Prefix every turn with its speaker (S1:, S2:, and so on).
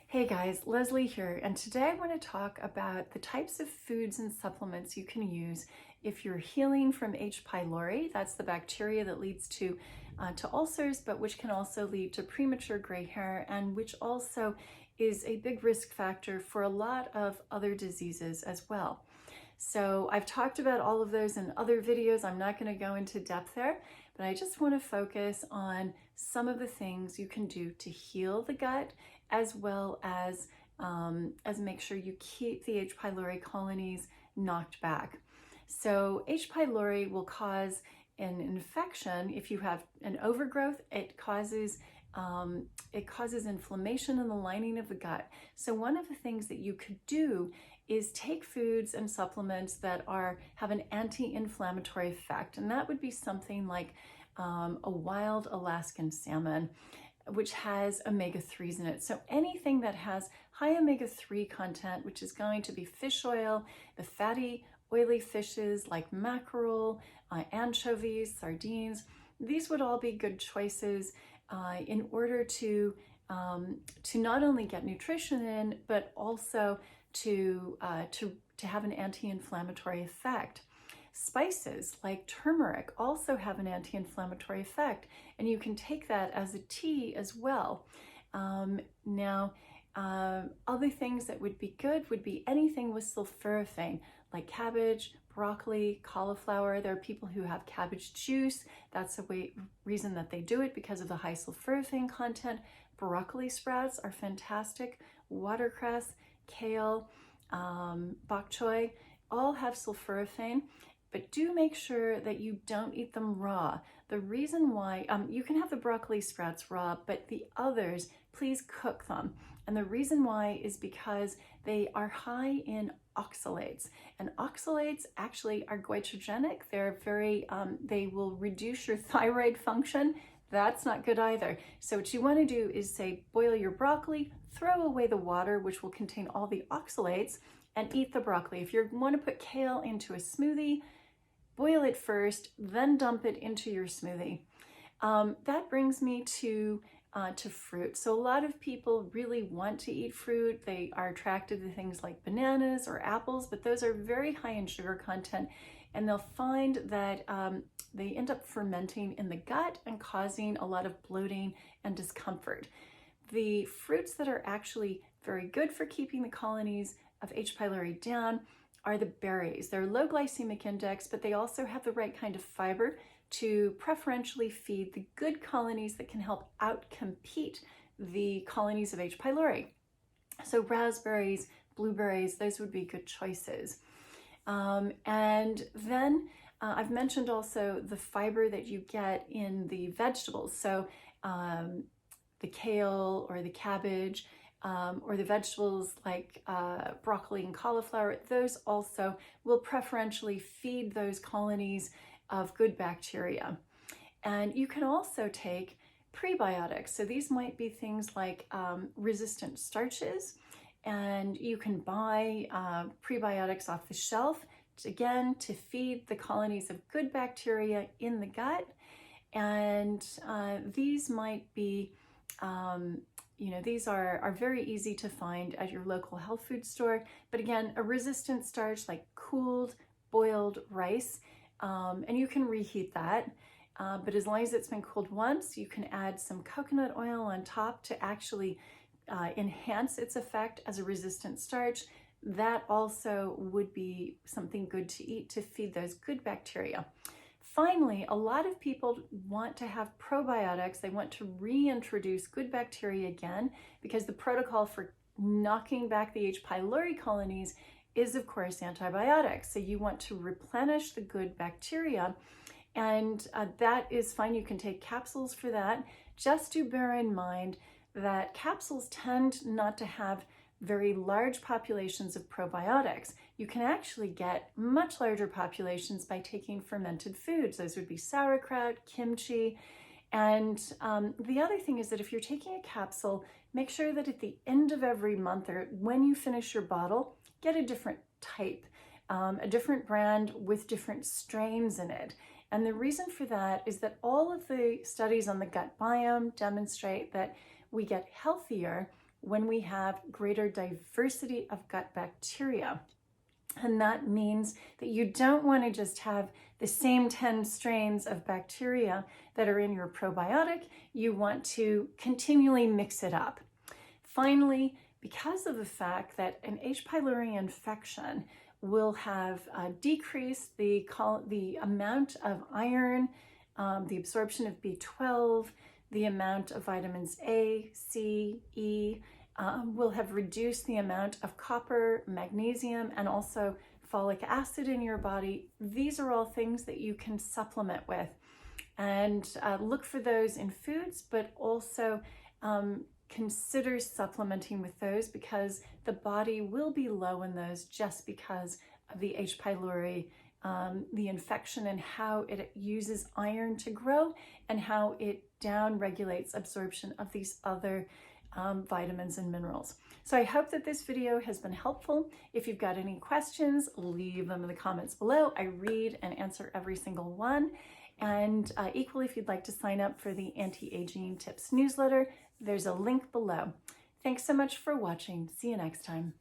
S1: Hey guys, Leslie here, and today I want to talk about the types of foods and supplements you can use if you're healing from H. pylori. That's the bacteria that leads to ulcers, but which can also lead to premature gray hair, and which also is a big risk factor for a lot of other diseases as well. So I've talked about all of those in other videos. I'm not going to go into depth there, but I just want to focus on some of the things you can do to heal the gut, as well as make sure you keep the H. pylori colonies knocked back. So H. pylori will cause an infection. If you have an overgrowth, it causes inflammation in the lining of the gut. So one of the things that you could do is take foods and supplements that have an anti-inflammatory effect, and that would be something like a wild Alaskan salmon, which has omega-3s in it. So anything that has high omega-3 content, which is going to be fish oil, the fatty, oily fishes like mackerel, anchovies, sardines, these would all be good choices in order to not only get nutrition in, but also to have an anti-inflammatory effect. Spices like turmeric also have an anti-inflammatory effect, and you can take that as a tea as well. Other things that would be good would be anything with sulforaphane, like cabbage, broccoli, cauliflower. There are people who have cabbage juice. That's the reason that they do it, because of the high sulforaphane content. Broccoli sprouts are fantastic. Watercress, kale, bok choy, all have sulforaphane. But do make sure that you don't eat them raw. The reason why, you can have the broccoli sprouts raw, but the others, please cook them. And the reason why is because they are high in oxalates. And oxalates actually are goitrogenic. They're they will reduce your thyroid function. That's not good either. So what you want to do is say, boil your broccoli, throw away the water, which will contain all the oxalates, and eat the broccoli. If you want to put kale into a smoothie, boil it first, then dump it into your smoothie. That brings me to fruit. So a lot of people really want to eat fruit. They are attracted to things like bananas or apples, but those are very high in sugar content, and they'll find that they end up fermenting in the gut and causing a lot of bloating and discomfort. The fruits that are actually very good for keeping the colonies of H. pylori down are the berries. They're low glycemic index, but they also have the right kind of fiber to preferentially feed the good colonies that can help outcompete the colonies of H. pylori. So raspberries, blueberries, those would be good choices. And then I've mentioned also the fiber that you get in the vegetables. So the kale or the cabbage, or the vegetables like broccoli and cauliflower, those also will preferentially feed those colonies of good bacteria. And you can also take prebiotics. So these might be things like resistant starches, and you can buy prebiotics off the shelf, again, to feed the colonies of good bacteria in the gut. And these might be these are very easy to find at your local health food store. But again, a resistant starch like cooled, boiled rice, and you can reheat that. But as long as it's been cooled once, you can add some coconut oil on top to actually enhance its effect as a resistant starch. That also would be something good to eat to feed those good bacteria. Finally, a lot of people want to have probiotics. They want to reintroduce good bacteria again, because the protocol for knocking back the H. pylori colonies is, of course, antibiotics. So you want to replenish the good bacteria, and that is fine. You can take capsules for that. Just do bear in mind that capsules tend not to have very large populations of probiotics. You can actually get much larger populations by taking fermented foods. Those would be sauerkraut, kimchi. And the other thing is that if you're taking a capsule, make sure that at the end of every month, or when you finish your bottle, get a different type, a different brand with different strains in it. And the reason for that is that all of the studies on the gut biome demonstrate that we get healthier when we have greater diversity of gut bacteria. And that means that you don't want to just have the same 10 strains of bacteria that are in your probiotic. You want to continually mix it up. Finally, because of the fact that an H. pylori infection will have decreased the amount of iron, the absorption of B12, the amount of vitamins A, C, E, will have reduced the amount of copper, magnesium, and also folic acid in your body. These are all things that you can supplement with. And look for those in foods, but also consider supplementing with those, because the body will be low in those just because of the H. pylori, the infection, and how it uses iron to grow and how it down regulates absorption of these other vitamins and minerals. So I hope that this video has been helpful. If you've got any questions, leave them in the comments below. I read and answer every single one. And equally, if you'd like to sign up for the Anti-Aging Tips newsletter, there's a link below. Thanks so much for watching. See you next time.